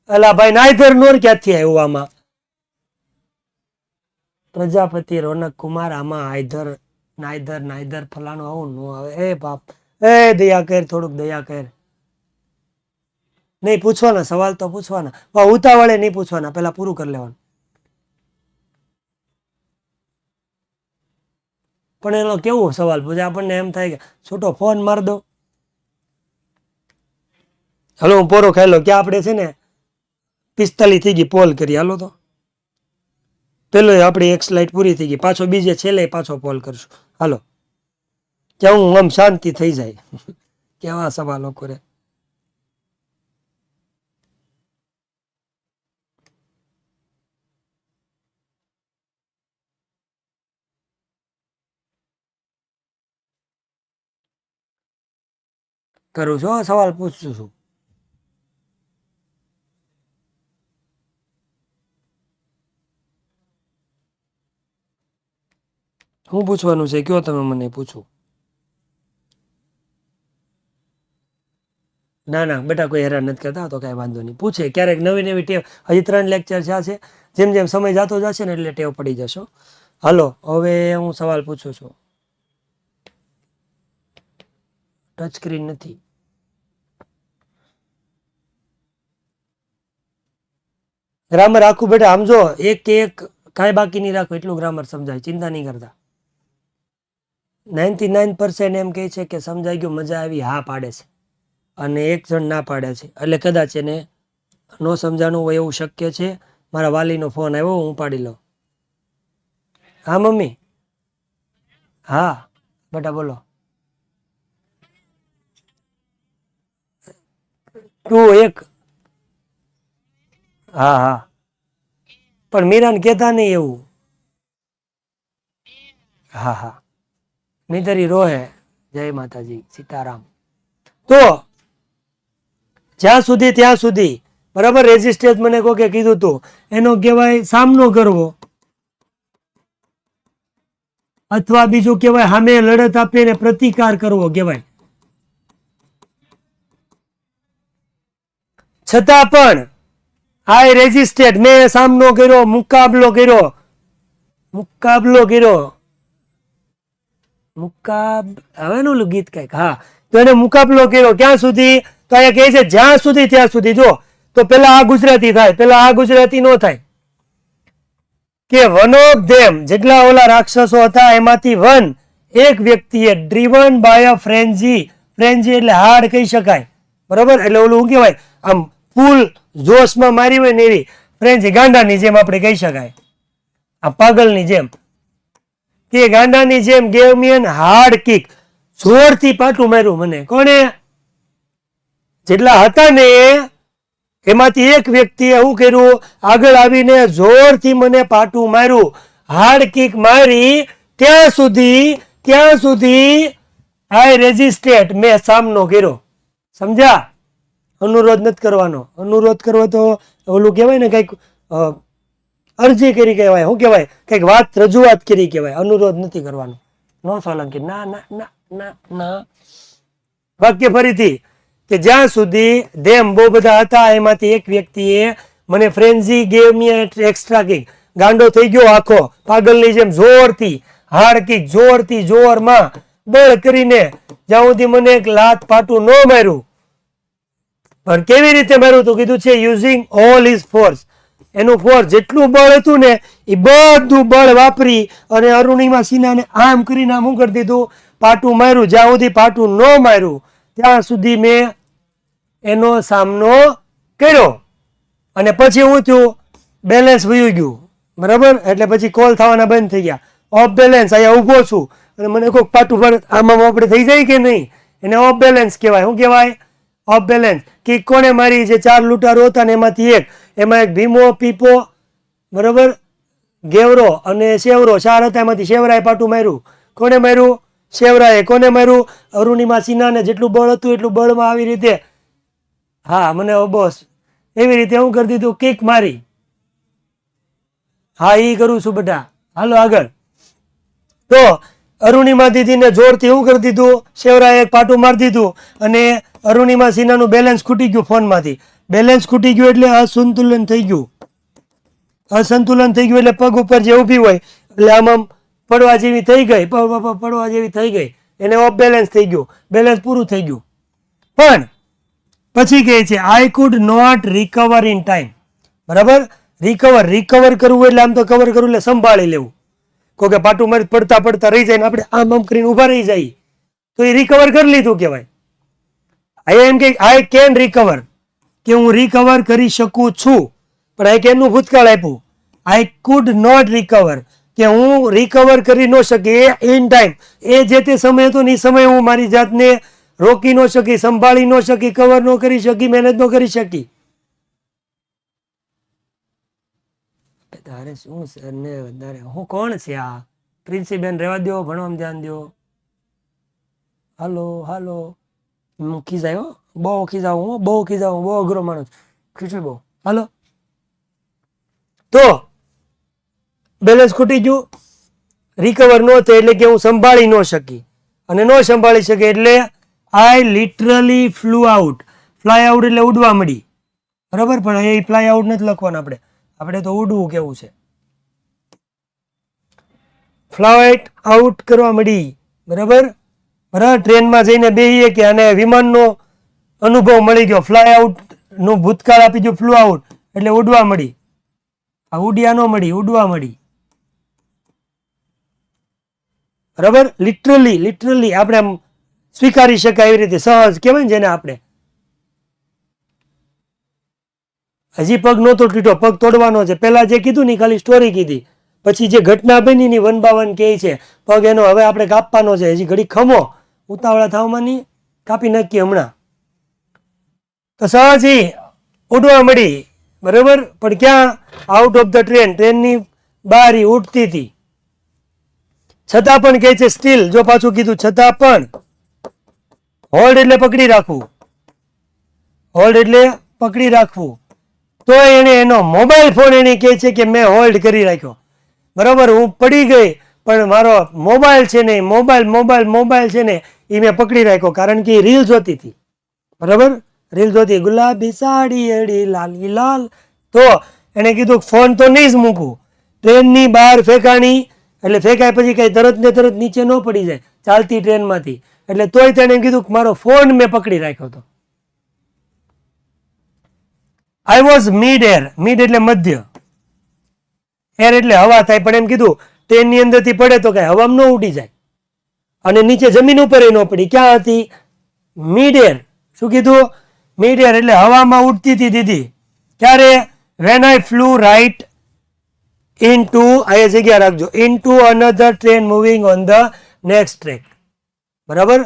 અલા ભાઈ, નાઈધર નોર ક્યાંથી આવ્યું આમાં? પ્રજાપતિ રોનક કુમાર, આમાં આઈધર નાઈધર નાઈધર ફલાણું આવું ન આવે. એ બાપ, એ દયા કર, થોડુંક દયા કર. નહીં પૂછવાના સવાલ તો પૂછવાના, ઉતાવળે નહીં પૂછવાના, પેલા પૂરું કરી લેવાનું. પણ એનો કેવું સવાલ પૂછે? આપણને એમ થાય કે છૂટો ફોન માર દો, હલો હું પોરો ખાઈ લો. ક્યાં આપણે છે ને 45 થઈ ગઈ, પોલ કરી હાલો. તો પેલો આપણી એક સ્લાઇડ પૂરી થઈ ગઈ, પાછો બીજે છેલ્લે પાછો પોલ કરશું હાલો. ત્યાં હું આમ શાંતિ થઈ જાય. કેવા સવાલો કરે. કરું છું, સવાલ પૂછું છું. શું પૂછવાનું છે કયો તમે મને? પૂછું? ના ના બેટા, કોઈ હેરાન નથી કરતા, તો કાંઈ વાંધો નહીં. પૂછે ક્યારેક નવી નવી ટેવ. હજી 3 લેક્ચર છે. જેમ જેમ સમય જતો જશે ને એટલે ટેવ પડી જશો. હાલો, હવે હું સવાલ પૂછું છું. ટચ સ્ક્રીન નથી. ગ્રામર આખું બેટા આમ જો, એક કે એક કાંઈ બાકી નહીં રાખો, એટલું ગ્રામર સમજાય, ચિંતા નહીં કરતા. 99% એમ કહે છે કે સમજાઈ ગયું, મજા આવી, હા પાડે છે, અને 1 જણ ના પાડે છે. એટલે કદાચ એને ન સમજાણું હોય એવું શક્ય છે. મારા વાલીનો ફોન આવ્યો, હું પાડી લઉં. હા મમ્મી? હા બેટા બોલો. 2 1. હા હા, પણ મીરાને કહેતા નહીં એવું. હા હા, નહીતર રોહે. જય માતાજી, સીતારામ. તો જ્યાં સુધી ત્યાં સુધી, બરાબર. રેઝિસ્ટેન્સ મને કોકે કીધું હતું, એનો કહેવાય સામનો કરવો. અથવા બીજું કહેવાય સામે લડત આપીને પ્રતિકાર કરવો કહેવાય. છતાં પણ આઈ રેઝિસ્ટેડ, મેં સામનો કર્યો, મુકાબલો કર્યો. હવેનું ગીત કઈક, હા, તો એને મુકાબલો કર્યો. ક્યાં સુધી? તો અહીંયા કહે છે જ્યાં સુધી ત્યાં સુધી. જો તો પેલા આ ગુજરાતી થાય, પેલા આ ગુજરાતી નો થાય. કે વન ઓફ ધેમ, જેટલા ઓલા રાક્ષસો હતા એમાંથી વન, એક વ્યક્તિએ ડ્રીવન બાય અ ફ્રેન્જી, ફ્રેન્જી એટલે હાડ કહી શકાય, બરોબર? એટલે ઓલું શું કહેવાય, આમ ફૂલ જોશમાં મારી હોય ને એવી ફ્રેન્જી, ગાંડાની જેમ આપણે કહી શકાય, આ પાગલની જેમ. કે ગાંડાની જેમ ગેવ મી એન હાર્ડ કિક, જોરથી પાટું માર્યું મને. કોણે? જેટલા હતા ને એમાંથી એક વ્યક્તિએ શું કર્યું, આગળ આવીને જોરથી મને પાટું માર્યું, હાર્ડ કિક મારી. ત્યાં સુધી આઈ રેઝિસ્ટેડ, મેં સામનો કર્યો. સમજ્યા? અનુરોધ નથી કરવાનો. અનુરોધ કરવો તો ઓલું કહેવાય ને, કઈક અરજી કરી કહેવાય, શું કહેવાય, કઈક વાત રજૂઆત કરી કહેવાય. અનુરોધ નથી કરવાનો. નો સોલંકી, ના ના ના ના ના. વાક્ય ફરીથી, કે જ્યાં સુધી ધેમ બહુ બધા હતા એમાંથી એક વ્યક્તિએ મને ફ્રેન્ઝી ગેવ મી એક્સ્ટ્રા કિક, ગાંડો થઈ ગયો આખો પાગલની જેમ, જોરથી હાર્ડ કિક, જોરથી જોરમાં બળ કરીને, જ્યાં સુધી મને એક લાત પાટું ન માર્યું. પણ કેવી રીતે માર્યું? તો કીધું છે યુઝિંગ ઓલ હિઝ ફોર્સ, એનું ફોર્સ જેટલું બળ હતું ને એ બધું બળ વાપરી અને અરુણિમા સિન્હાને આમ કરીને આમ કરી દીધું, પાટું માર્યું. જ્યાં સુધી પાટું ન માર્યું ત્યાં સુધી મેં એનો સામનો કર્યો. અને પછી હું થયું, બેલેન્સ વયું ગયું, બરાબર? એટલે પછી કોલ થવાના બંધ થઈ ગયા. ઓફ બેલેન્સ, અહીંયા ઊભો છું અને મને કોઈક પાટું પર આમાં આપણે થઈ જાય કે નહીં, એને ઓફ બેલેન્સ કહેવાય. શું કહેવાય? Of balance. કે કોને મારી? જે 4 લૂંટારો હતા ને એમાંથી એક, એમાં એક ભીમો, પીપો, બરાબર, ગેવરો અને શેવરો, 4 હતા, એમાંથી શેવરાએ પાટું માર્યું. કોને માર્યું? શેવરાએ. કોને માર્યું? અરુણિમા સિન્હાને. જેટલું બળ હતું એટલું બળમાં આવી રીતે, હા મને બોસ, એવી રીતે હું કરી દીધું, કિક મારી. હા એ કરું છું બેટા, હાલો આગળ. તો અરુણિમા દીદીને જોરથી હું કરી દીધું, શેવરાએ એક પાટું મારી દીધું અને અરુણિમા સિન્હાનું બેલેન્સ ખૂટી ગયું ફોનમાંથી. બેલેન્સ ખૂટી ગયું એટલે અસંતુલન થઈ ગયું. અસંતુલન થઈ ગયું એટલે પગ ઉપર જે ઊભી હોય એટલે આમ પડવા જેવી થઈ ગઈ, પડવા જેવી થઈ ગઈ, એને ઓફ બેલેન્સ થઈ ગયું, બેલેન્સ પૂરું થઈ ગયું. પણ પછી કહે છે I could not recover in time, બરાબર? રિકવર કરવું એટલે આમ તો કવર કરવું એટલે સંભાળી લેવું. કોઈ કે પાટું મારી પડતા રહી જાય ને આપણે આમ કરીને ઉભા રહી જાય, તો એ રિકવર કરી લીધું કહેવાય. આઈ કેન રિકવર, કે હું રિકવર કરી શકું છું. પણ આઈ કેન નું ભૂતકાળ આપ્યું. આઈ કુડ નોટ રિકવર, કે હું રિકવર કરી ન શકી ઇન ટાઈમ. એ જે તે સમય હતો ને એ સમયે હું મારી જાતને રોકી ન શકી, સંભાળી ન શકી, કવર ન કરી શકી, મહેનત ન કરી શકી. તારે શું સર ને વધારે, હું કોણ છે આ પ્રિન્સીબેન? રહેવા દો, ભણવામાં ધ્યાન દો. હાલો ખીજાયો, બહુ ખીજાવું, બહુ અઘરો માણસ, ખીચું બહુ. હાલો, તો બેલેન્સ ખૂટી ગયું, રિકવર ન થાય એટલે કે હું સંભાળી ન શકી, અને ન સંભાળી શકે એટલે I literally flew out. Fly out એટલે ઉડવા મળી, બરાબર? પણ એ ફ્લાય આઉટ નથી લખવાનું આપણે તો ઉડવું કેવું છે. ફ્લાય આઉટ કરવા મળી, બરાબર? ટ્રેનમાં જઈને બેહીએ કે અને વિમાનનો અનુભવ મળી ગયો, ફ્લાય આઉટ નું ભૂતકાળ આપી ગયું, ફ્લુ આઉટ એટલે ઉડવા મળી. આ ઉડ્યા ન મળી, ઉડવા મળી, બરાબર? લિટરલી આપણે આમ સ્વીકારી શકાય એવી રીતે સહજ કહેવાય ને જેને આપણે. હજી પગ નહોતો તૂટ્યો, પગ તોડવાનો છે. પેલા જે કીધું ને ખાલી સ્ટોરી કીધી, પછી જે ઘટના બની ની 1 by 1 કહે છે. પગ એનો હવે આપણે કાપવાનો છે, હજી ઘડી ખમો, ઉતાવળા થવામાં નહીં, કાપી નાખીએ હમણાં. તો સહજ ઉડવા મળી, બરાબર? પણ ક્યાં? આઉટ ઓફ ધ ટ્રેન, ટ્રેનની બહાર ઉડતી હતી. છતાં પણ કહે છે સ્ટીલ, જો પાછું કીધું છતાં પણ. હોલ્ડ એટલે પકડી રાખવું, હોલ્ડ એટલે પકડી રાખવું. તો એને એનો મોબાઈલ ફોન એને કહે છે કે મેં હોલ્ડ કરી રાખ્યો, બરાબર? હું પડી ગઈ પણ મારો મોબાઈલ છે ને મોબાઈલ છે ને એ મેં પકડી રાખ્યો, કારણ કે એ રીલ જોતી હતી. બરાબર, રીલ જોતી, ગુલાબી સાડી અડી લાલી લાલ. તો એને કીધું ફોન તો નહીં જ મૂકું. ટ્રેનની બહાર ફેંકાણી, એટલે ફેંકાય પછી કઈ તરત ને તરત નીચે ન પડી જાય ચાલતી ટ્રેનમાંથી. એટલે તોય તેને કીધું કે મારો ફોન મેં પકડી રાખ્યો હતો. I was mid air. Mid એટલે મધ્ય, એર એટલે હવા થાય, પણ એમ કીધું ટ્રેનની અંદરથી પડે તો કઈ હવામાં ન ઉડી જાય અને નીચે જમીન ઉપર ન પડી. ક્યાં હતી? Mid air. શું કીધું? મિડ એર એટલે હવામાં ઉડતી હતી દીદી. ક્યારે? When I flew right into, આ જગ્યા રાખજો, into another train moving on the next track. બરાબર,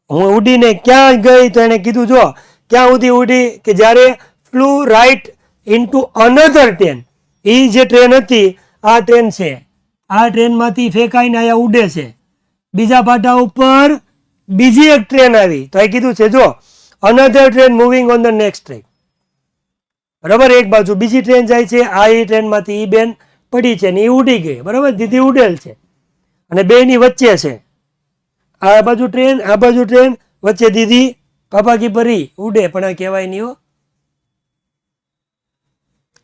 હું ઉડીને ક્યાં ગઈ? તો એને કીધું જો ક્યાં સુધી ઉડી કે જ્યારે flew right into another train. એ જે ટ્રેન હતી, આ ટ્રેન છે, આ ટ્રેનમાંથી ફેંકાઈને અહીંયા ઉડે છે, બીજા પાટા ઉપર બીજી એક ટ્રેન આવી, તો એ કીધું છે જો another train moving on the next track. બરાબર, એક બાજુ બીજી ટ્રેન જાય છે, આ એ ટ્રેનમાંથી ઈ બેન પડી છે ને એ ઉડી ગઈ. બરાબર, દીદી ઉડેલ છે અને બેની વચ્ચે છે, આ બાજુ ટ્રેન, આ બાજુ ટ્રેન, વચ્ચે દીદી પાપા કી પરી ઉડે. પણ આ કહેવાય નહીં હો,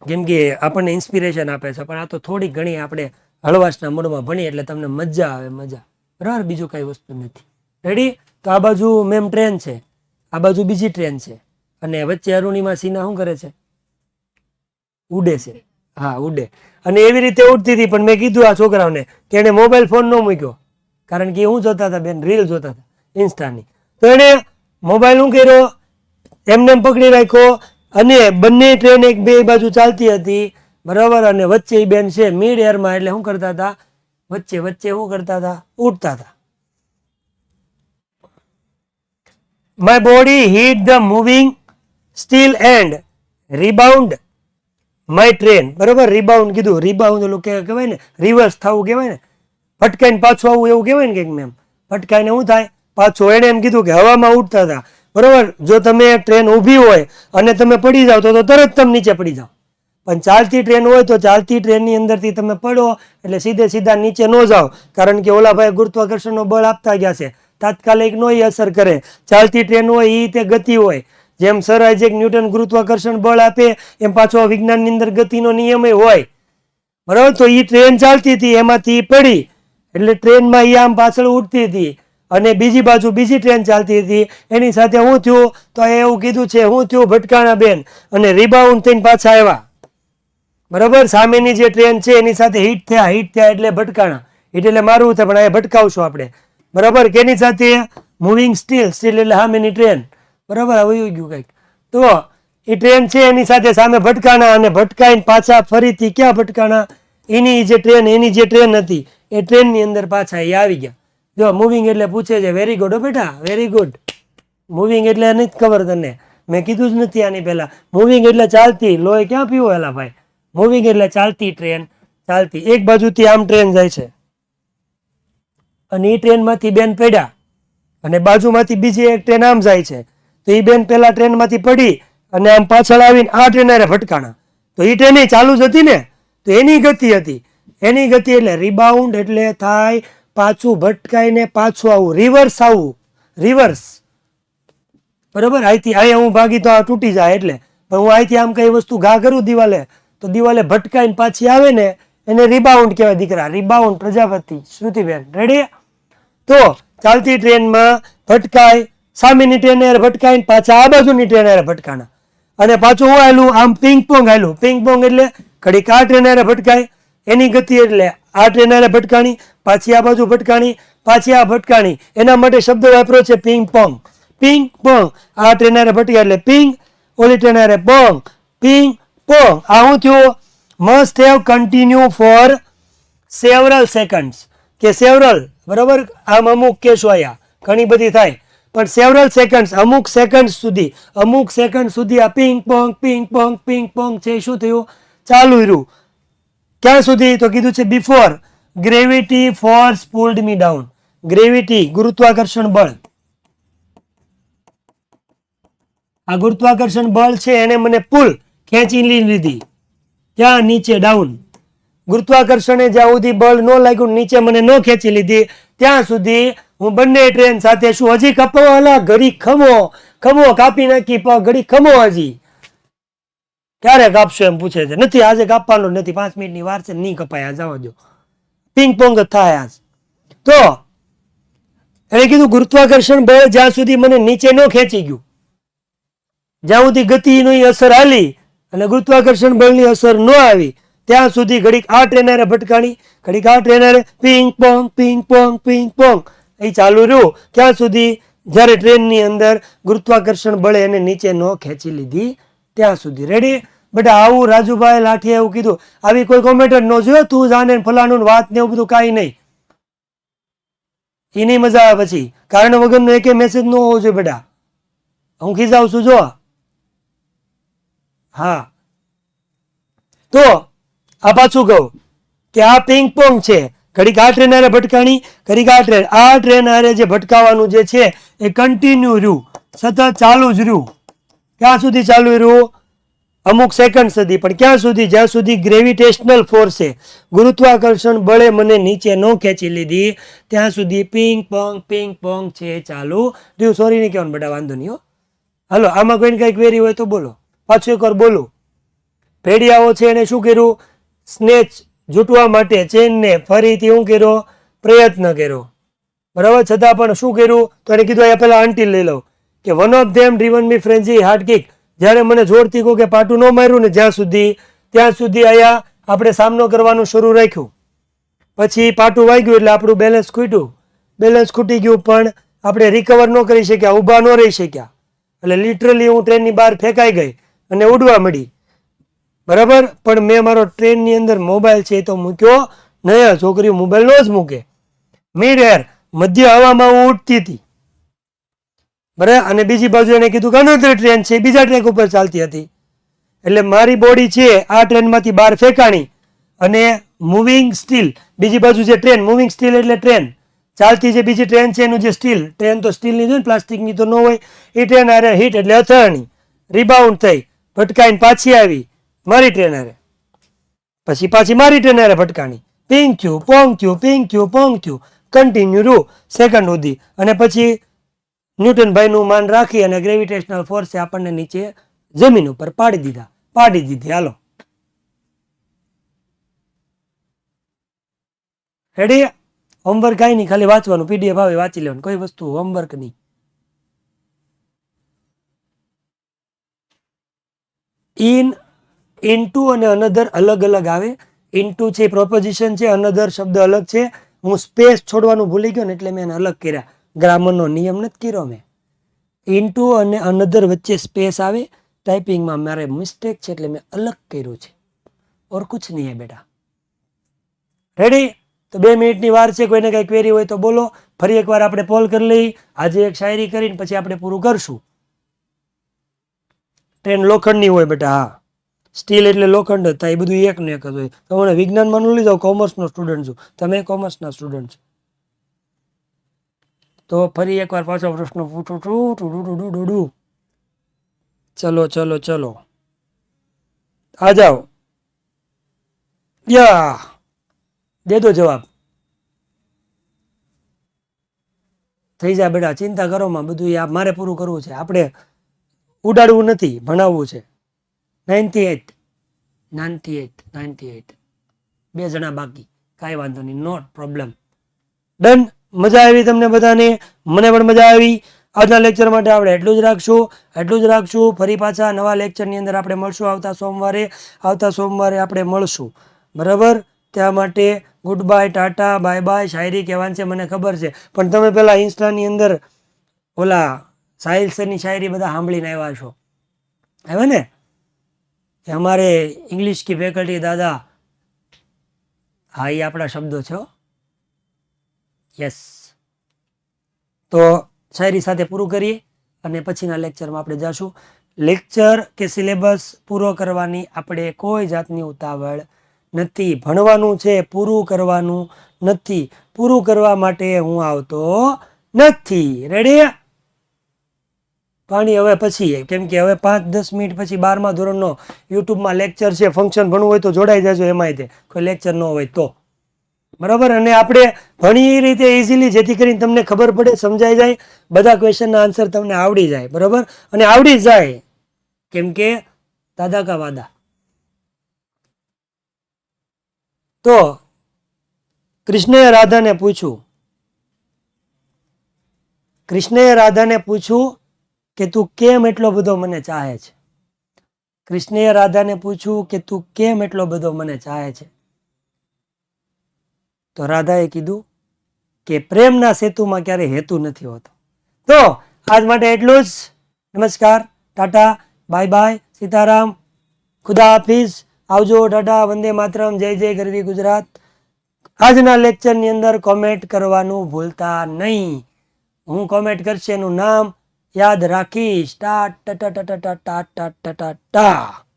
કેમ કે આપણને ઇન્સ્પિરેશન આપે છે, પણ આ તો થોડી ઘણી આપણે હળવાશના મૂડમાં ભણીએ એટલે તમને મજા આવે, મજા. બરાબર, બીજું કઈ વસ્તુ નથી. રેડી? તો આ બાજુ મેમ ટ્રેન છે, આ બાજુ બીજી ટ્રેન છે, અને વચ્ચે અરુણિમા સિન્હા શું કરે છે? ઉડે છે. હા, ઉડે. અને એવી રીતે ઉડતી હતી, પણ મેં કીધું આ છોકરાઓને કે એને મોબાઈલ ફોન ન મૂક્યો, કારણ કે હું જોતા હતા બેન, રીલ જોતા હતા ઇન્સ્ટાની. તો એને મોબાઈલ શું કર્યો? એમને પકડી રાખ્યો, અને બંને ટ્રેન એક બે બાજુ ચાલતી હતી. બરાબર, અને વચ્ચે એ બેન છે મિડ એરમાં, એટલે શું કરતા હતા? વચ્ચે શું કરતા હતા? ઉડતા હતા. My body hit the moving steel and rebound my train. બરાબર, રિબાઉન્ડ કીધું, રિબાઉન્ડ ઓલું કહેવાય ને, રિવર્સ થવું કહેવાય ને, ફટકાઈને પાછું આવવું એવું કહેવાય ને કંઈક. મેમ ફટકાઈને શું થાય? પાછું. એને એમ કીધું કે હવામાં ઉડતા હતા. બરાબર, જો તમે ટ્રેન ઊભી હોય અને તમે પડી જાઓ તો તરત તમે નીચે પડી જાઓ, પણ ચાલતી ટ્રેન હોય તો ચાલતી ટ્રેનની અંદરથી તમે પડો એટલે સીધા નીચે ન જાઓ, કારણ કે ઓલા ભાઈ ગુરુત્વાકર્ષણનો બળ આપતા ગયા છે, તાત્કાલિક નો અસર કરે. ચાલતી ટ્રેન હોય એ તે ગતિ હોય, જેમ સર આઇઝેક ન્યૂટન ગુરુત્વાકર્ષણ બળ આપે એમ પાછો વિજ્ઞાનની અંદર ગતિનો નિયમ હોય. બરાબર, તો એ ટ્રેન ચાલતી હતી, એમાંથી પડી એટલે ટ્રેનમાં એ આમ પાછળ ઉડતી હતી, અને બીજી બાજુ બીજી ટ્રેન ચાલતી હતી, એની સાથે શું થયું? તો એવું કીધું છે શું થયું? ભટકાણા બેન, અને રિબાઉન્ડ થઈને પાછા આવ્યા. બરાબર, સામેની જે ટ્રેન છે એની સાથે હિટ થયા એટલે ભટકાણા. હિટ એટલે મારવું થાય, પણ આ ભટકાવશું આપણે. બરાબર, કેની સાથે? Moving steel. સ્ટીલ એટલે સામેની ટ્રેન. બરાબર, આવી ગયું કંઈક. તો એ ટ્રેન છે એની સાથે સામે ભટકાણા, અને ભટકાઈને પાછા ફરીથી ક્યાં ભટકાણા? એની જે ટ્રેન હતી એ ટ્રેનની અંદર પાછા એ આવી ગયા. જો મૂવિંગ એટલે પૂછે છે, વેરી ગુડ હો બેટા, વેરી ગુડ. મૂવિંગ એટલે નથી ખબર તને? મેં કીધું જ નથી આની પહેલા. મૂવિંગ એટલે ચાલતી. લોહી ક્યાં પીવો એલા ભાઈ? મૂવિંગ એટલે ચાલતી ટ્રેન, ચાલતી. એક બાજુથી આમ ટ્રેન જાય છે, અને એ ટ્રેનમાંથી બેન પડ્યા, અને બાજુમાંથી બીજી એક ટ્રેન આમ જાય છે, તો એ બેન પેલા ટ્રેનમાંથી પડી અને આમ પાછળ આવીને આ ટ્રેન હારે ભટકાણા. તો એ ટ્રેન ચાલુ જ હતી ને, તો એની ગતિ હતી. એની ગતિ એટલે રિબાઉન્ડ એટલે થાય પાછું ભટકાઈને પાછું આવવું, રિવર્સ આવવું, રિવર્સ. બરાબર, અહીંથી અહીંયા હું ભાગી તો આ તૂટી જાય એટલે, પણ હું અહીંથી આમ કઈ વસ્તુ ઘા કરું દિવાલે, તો દિવાલે ભટકાઈને પાછી આવે ને એને રિબાઉન્ડ કહેવાય દીકરા. રિબાઉન્ડ. પ્રજાપતિ, શ્રુતિબેન. રેડી? તો ચાલતી ટ્રેનમાં ભટકાય, સામેની ટ્રેન ભટકાઈને પાછા આ બાજુની ટ્રેન ભટકાણા, અને પાછું હું આવેલું આમ પિંગ પોંગ આવેલું. પિંગ પોંગ એટલે ઘડીક આ ટ્રેન ભટકાય, એની ગતિ એટલે આ ટ્રેન ભટકાણી, પાછી આ બાજુ ભટકાણી, પાછી આ ભટકાણી. એના માટે શબ્દ વાપર્યો છે પિંગ પોંગ. પિંગ પોંગ. આ ટ્રેન ભટકાય એટલે પિંગ, ઓલી ટ્રેન પોંગ, પિંગ પોંગ. આ શું થયું? Must have continue for several seconds, કે સેવરલ. બરાબર, આમ અમુક કેસો આયા, ઘણી બધી થાય, પણ સેવરલ સેકન્ડ્સ, અમુક સેકન્ડ સુધી આ પિંગ પોંગ છે શું થયું? ચાલુ રહ્યું. ક્યાં સુધી? તો કીધું છે બિફોર ગ્રેવિટી ફોર્સ પુલ્ડ મી ડાઉન. ગ્રેવિટી, ગુરુત્વાકર્ષણ બળ. આ ગુરુત્વાકર્ષણ બળ છે એને મને પુલ, ખેંચી લીધી. ક્યાં? નીચે, ડાઉન. ગુરુત્વાકર્ષણે જ્યાં સુધી બળ ન લાગ્યું, નીચે મને ન ખેંચી લીધી, ત્યાં સુધી હું બંને ટ્રેન સાથે શું હજી કપાવાલા, ઘડી ખમો ખમો, કાપી નાખી પગ, ઘડી ખમો, હજી ક્યારે કાપશો એમ પૂછે છે. નથી, આજે કાપવાનો નથી, 5 મિનિટની વાર છે, નહીં કપાય, જવા દો, પિંગ પોંગ જ થાય આજ. તો એને કીધું ગુરુત્વાકર્ષણ બળ જ્યાં સુધી મને નીચે ન ખેંચી ગયું, જ્યાં સુધી ગતિની અસર આલી અને ગુરુત્વાકર્ષણ બળની અસર ન આવી, ત્યાં સુધી ઘડીક આ ટ્રેનરે ભટકાણી, ઘડીક આ ટ્રેનરે પિંગ પોંગ પિંગ પોંગ પિંગ પોંગ એ ચાલુ રહ્યું, ક્યાં સુધી, જ્યારે ટ્રેનની અંદર ગુરુત્વાકર્ષણ બળે એને નીચે ન ખેંચી લીધી ત્યાં સુધી. રેડી બેટા? આવું રાજુભાઈ લાઠીએ એવું કીધું. આવી કોઈ કોમેન્ટ ન જોયો, તું જાણે ફલાણું વાત ને એવું બધું કાંઈ નહીં, એની મજા આવે. પછી કારણ વગરનો એક મેસેજ ન હોવો જોઈએ બેટા, હું ખીજાવું છું જો. હા, તો આ પાછું કહું કે આ પિંગ પોંગ છે, ઘડીક આ ટ્રેન હારે ભટકાણી, ઘડીક આ ટ્રેન હારે જે ભટકાવાનું જે છે એ કન્ટિન્યુ રહ્યું, સતત ચાલુ જ રહ્યું. ક્યાં સુધી ચાલુ રહ્યું? અમુક સેકન્ડ સુધી. પણ ક્યાં સુધી? જ્યાં સુધી ગ્રેવિટેશનલ ફોર્સે, ગુરુત્વાકર્ષણ બળે મને નીચે ન ખેંચી લીધી ત્યાં સુધી પિંગ પોંગ છે ચાલુ રહ્યું. સોરી નહીં કહેવાનું બેટા, વાંધો નહીં હો. હાલો, આમાં કોઈને કઈ ક્વેરી હોય તો બોલો, પાછું એકવાર બોલું. ભેડિયાઓ છે એને શું કર્યું? સ્નેચ જૂટવા માટે ચેનને ફરીથી શું કર્યો? પ્રયત્ન કર્યો, બરાબર. છતાં પણ શું કર્યું? તો એને કીધું અહીંયા પેલા આંટી લઈ લઉં કે one of them driven me ફ્રેન્ઝી hard kick. જ્યારે મને જોરથી કહું કે પાટું ન માર્યું ને જ્યાં સુધી, ત્યાં સુધી અહીંયા આપણે સામનો કરવાનું શરૂ રાખ્યું. પછી પાટું વાગ્યું એટલે આપણું બેલેન્સ ખૂટ્યું, બેલેન્સ ખૂટી ગયું, પણ આપણે રિકવર ન કરી શક્યા, ઊભા ન રહી શક્યા. એટલે લિટરલી હું ટ્રેનની બહાર ફેંકાઈ ગઈ અને ઉડવા મળી, બરાબર. પણ મેં મારો ટ્રેનની અંદર મોબાઈલ છે એ તો મૂક્યો નહીં. છોકરીઓ મોબાઈલ ન જ મૂકે. મિડ એર, મધ્ય હવામાં હું ઉડતી હતી, બરાબર. અને બીજી બાજુ એને કીધું કે અનધર ટ્રેન છે, બીજા ટ્રેક ઉપર ચાલતી હતી. એટલે મારી બોડી છે આ ટ્રેનમાંથી બહાર ફેંકાણી અને મૂવિંગ સ્ટીલ, બીજી બાજુ જે ટ્રેન, મૂવિંગ સ્ટીલ એટલે ટ્રેન ચાલતી જે બીજી ટ્રેન છે એનું જે સ્ટીલ, ટ્રેન તો સ્ટીલની જ હોય ને, પ્લાસ્ટિકની તો ન હોય. એ ટ્રેન હારે હિટ એટલે અથડાણી, રિબાઉન્ડ થઈ, ભટકાઈને પાછી આવી મારી ટ્રેન હારે, પછી પાછી મારી ટ્રેન હારે ભટકાણી, પિંગ થયું પોંગ થયું, પિંગ થયું પોંગ થયું, કન્ટિન્યુ રૂ સેકન્ડ સુધી. અને પછી ન્યૂટનભાઈનું માન રાખી અને ગ્રેવિટેશનલ ફોર્સે આપણને નીચે જમીન ઉપર પાડી દીધી. હાલો, રેડી? હોમવર્ક કાંઈ નહીં, ખાલી વાંચવાનું, પીડીએફ આવે વાંચી લેવાનું, કોઈ વસ્તુ હોમવર્ક નહીં. ઇનટુ અને અનધર અલગ અલગ આવે. ઇનટુ છે પ્રોપોઝિશન છે, અનધર શબ્દ અલગ છે. હું સ્પેસ છોડવાનું ભૂલી ગયો ને એટલે મેં એને અલગ કર્યા, ગ્રામરનો નિયમ નથી કર્યો મેં. ઇનટુ અને અનધર વચ્ચે સ્પેસ આવે, ટાઈપિંગમાં મારે મિસ્ટેક છે એટલે મેં અલગ કર્યું છે, ઓર કુછ નહીં હે બેટા. રેડી? તો 2 મિનિટની વાર છે, કોઈને કઈ ક્વેરી હોય તો બોલો. ફરી એકવાર આપણે પોલ કરી લઈ, આજે એક શાયરી કરીને પછી આપણે પૂરું કરશું. ટ્રેન લોખંડની હોય બેટા, હા, સ્ટીલ એટલે લોખંડ જ થાય, એ બધું એક ને એક જ હોય. તમે વિજ્ઞાનમાં ન લઈ જાઓ, કોમર્સનો સ્ટુડન્ટ છું, તમે કોમર્સના સ્ટુડન્ટ છો. તો ફરી એકવાર પાછો પ્રશ્ન પૂછું છું. ચલો આ જાઓ, યા દે દો જવાબ. થઈ જાય બેટા, ચિંતા કરો માં, બધું મારે પૂરું કરવું છે. આપણે ઉડાડવું નથી, ભણાવવું છે. 98 2 જણા બાકી, કાંઈ વાંધો નહીં, નોટ પ્રોબ્લેમ. ડન? મજા આવી તમને બધાને? મને પણ મજા આવી. આજના લેક્ચર માટે આપણે એટલું જ રાખશું. ફરી પાછા નવા લેક્ચરની અંદર આપણે મળશું આવતા સોમવારે આપણે મળશું, બરાબર. ત્યાં માટે good bye, Tata, bye bye. શાયરી કહેવાની છે મને ખબર છે, પણ તમે પેલા ઇન્સ્ટાની અંદર ઓલા સાહિલ સરની શાયરી બધા સાંભળીને આવ્યા છો, આવ્યા ને? કે અમારે ઇંગ્લિશ કી ફેકલ્ટી દાદા, હા એ આપણા શબ્દો છે. યસ. તો શાયરી સાથે પૂરું કરીએ અને પછીના લેક્ચરમાં આપણે જઈશું. લેક્ચર કે સિલેબસ પૂરો કરવાની આપણે કોઈ જાતની ઉતાવળ નથી. ભણવાનું છે, પૂરું કરવાનું નથી. પૂરું કરવા માટે હું આવતો નથી. રેડી? પાણી હવે પછી, કેમ કે હવે 5-10 મિનિટ પછી 12મા ધોરણનો યુટ્યુબમાં લેક્ચર છે, ફંક્શન ભણવું હોય તો જોડાઈ જજો. એમાંય તે કોઈ લેક્ચર ન હોય તો બરાબર. અને આપણે ભણી એ રીતે ઇઝીલી, જેથી કરીને તમને ખબર પડે, સમજાઈ જાય, બધા ક્વેશ્ચનના આન્સર તમને આવડી જાય. બરાબર. અને આવડી જાય કેમ કે દાદા કા વાદા. તો કૃષ્ણએ રાધાને પૂછ્યું કે તું કેમ એટલો બધો મને ચાહે છે. કૃષ્ણએ રાધાને પૂછ્યું કે તું કેમ એટલો બધો મને ચાહે છે. તો રાધાએ કીધું કે પ્રેમના સેતુમાં ક્યારે હેતુ નથી હોતો. તો આજ માટે એટલું જ. નમસ્કાર, ટાટા, બાય બાય, સીતારામ, ખુદા હાફિઝ, આવજો, ટાટા, વંદે માતરમ, જય જય ગરવી ગુજરાત. આજના લેક્ચરની અંદર કોમેન્ટ કરવાનું ભૂલતા નહીં. હું કોમેન્ટ કરશે એનું નામ યાદ રાખીશ. ટા ટા ટા ટા ટા ટા ટા ટા ટા.